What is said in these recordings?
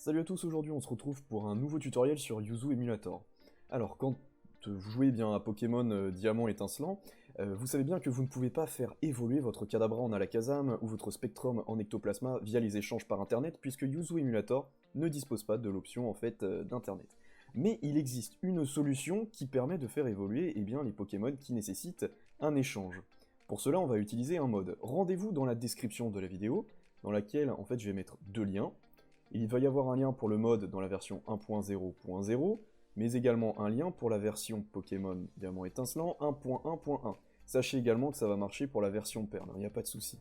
Salut à tous, aujourd'hui on se retrouve pour un nouveau tutoriel sur Yuzu Emulator. Alors quand vous jouez bien à Pokémon Diamant étincelant, vous savez bien que vous ne pouvez pas faire évoluer votre Kadabra en Alakazam ou votre Spectrum en Ectoplasma via les échanges par internet puisque Yuzu Emulator ne dispose pas de l'option en fait d'internet. Mais il existe une solution qui permet de faire évoluer les Pokémon qui nécessitent un échange. Pour cela on va utiliser un mode. Rendez-vous dans la description de la vidéo dans laquelle en fait je vais mettre deux liens. Il va y avoir un lien pour le mode dans la version 1.0.0, mais également un lien pour la version Pokémon Diamant étincelant 1.1.1. Sachez également que ça va marcher pour la version Perle, il n'y a pas de souci.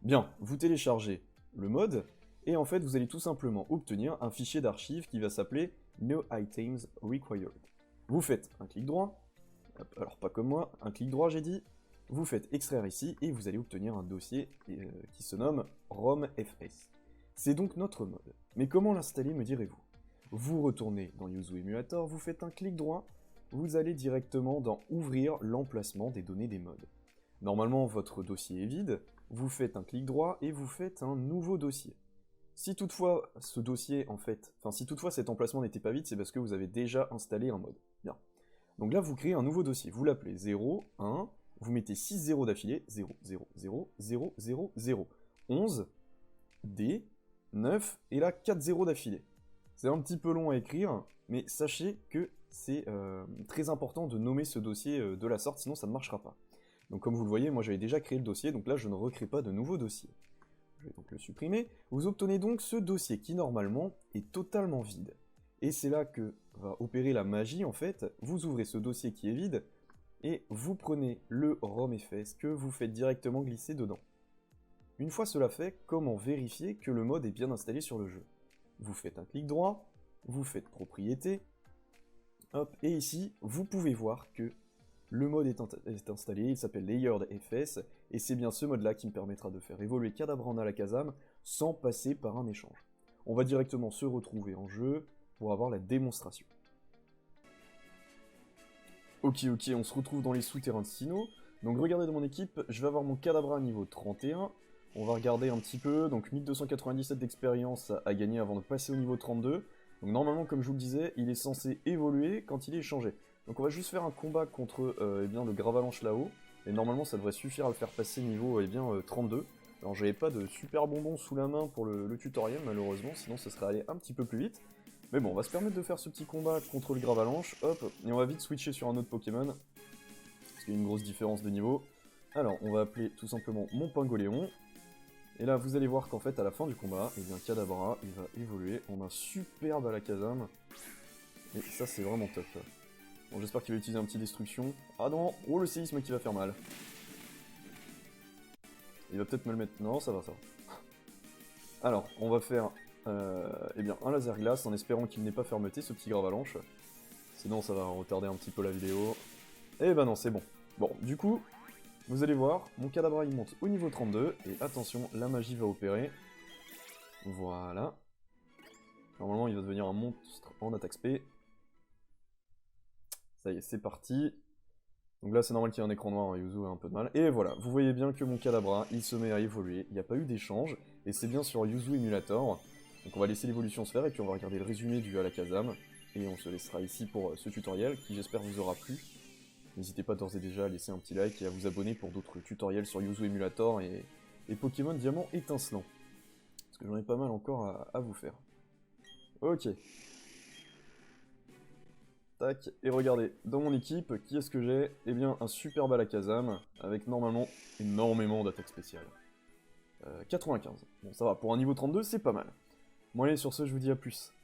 Bien, vous téléchargez le mode, et en fait vous allez tout simplement obtenir un fichier d'archives qui va s'appeler No Items Required. Vous faites un clic droit, alors pas comme moi, un clic droit j'ai dit, vous faites extraire ici, et vous allez obtenir un dossier qui se nomme ROMFS. C'est donc notre mode. Mais comment l'installer, me direz-vous? Vous retournez dans Yuzu Emulator, vous faites un clic droit, vous allez directement dans Ouvrir l'emplacement des données des modes. Normalement, votre dossier est vide, vous faites un clic droit et vous faites un nouveau dossier. Si toutefois ce dossier, si toutefois cet emplacement n'était pas vide, c'est parce que vous avez déjà installé un mode. Bien. Donc là, vous créez un nouveau dossier, vous l'appelez 0, 1, vous mettez 6 0 d'affilée, 0, 0, 0, 0, 0, 0, 11, D, 9, et là 4 0 d'affilée. C'est un petit peu long à écrire, mais sachez que c'est très important de nommer ce dossier de la sorte, sinon ça ne marchera pas. Donc comme vous le voyez, moi j'avais déjà créé le dossier, donc là je ne recrée pas de nouveau dossier. Je vais donc le supprimer. Vous obtenez donc ce dossier qui normalement est totalement vide. Et c'est là que va opérer la magie en fait. Vous ouvrez ce dossier qui est vide, et vous prenez le ROMFS que vous faites directement glisser dedans. Une fois cela fait, comment vérifier que le mode est bien installé sur le jeu? Vous faites un clic droit, vous faites propriétés, hop, et ici, vous pouvez voir que le mode est installé, il s'appelle LayeredFS, et c'est bien ce mode-là qui me permettra de faire évoluer Kadabra en Alakazam sans passer par un échange. On va directement se retrouver en jeu pour avoir la démonstration. Ok, on se retrouve dans les souterrains de Sinnoh. Donc regardez dans mon équipe, je vais avoir mon Kadabra niveau 31. On va regarder un petit peu, donc 1297 d'expérience à gagner avant de passer au niveau 32. Donc normalement, comme je vous le disais, il est censé évoluer quand il est échangé. Donc on va juste faire un combat contre le Gravalanche là-haut. Et normalement, ça devrait suffire à le faire passer niveau 32. Alors j'avais pas de super bonbons sous la main pour le tutoriel malheureusement, sinon ça serait allé un petit peu plus vite. Mais bon, on va se permettre de faire ce petit combat contre le Gravalanche, hop, et on va vite switcher sur un autre Pokémon. Parce qu'il y a une grosse différence de niveau. Alors, on va appeler tout simplement mon Pingoléon. Et là, vous allez voir qu'en fait, à la fin du combat, Kadabra, il va évoluer en un superbe Alakazam. Et ça, c'est vraiment top. Bon, j'espère qu'il va utiliser un petit destruction. Ah non, oh, le séisme qui va faire mal. Il va peut-être me le mettre... Non, ça va. Alors, on va faire un laser glace en espérant qu'il n'ait pas fermeté, ce petit Gravalanche. Sinon, ça va retarder un petit peu la vidéo. Eh ben non, c'est bon. Bon, du coup... Vous allez voir, mon Kadabra il monte au niveau 32, et attention, la magie va opérer. Voilà. Normalement il va devenir un monstre en attaque spé. Ça y est, c'est parti. Donc là c'est normal qu'il y ait un écran noir, Yuzu a un peu de mal. Et voilà, vous voyez bien que mon Kadabra, il se met à évoluer, il n'y a pas eu d'échange, et c'est bien sur Yuzu Emulator. Donc on va laisser l'évolution se faire, et puis on va regarder le résumé du Alakazam. Et on se laissera ici pour ce tutoriel, qui j'espère vous aura plu. N'hésitez pas d'ores et déjà à laisser un petit like et à vous abonner pour d'autres tutoriels sur Yuzu Emulator et Pokémon Diamant étincelant. Parce que j'en ai pas mal encore à vous faire. Ok. Tac, et regardez, dans mon équipe, qui est-ce que j'ai? Eh bien, un superbe Alakazam, avec normalement énormément d'attaques spéciales. 95. Bon, ça va, pour un niveau 32, c'est pas mal. Bon allez, sur ce, je vous dis à plus.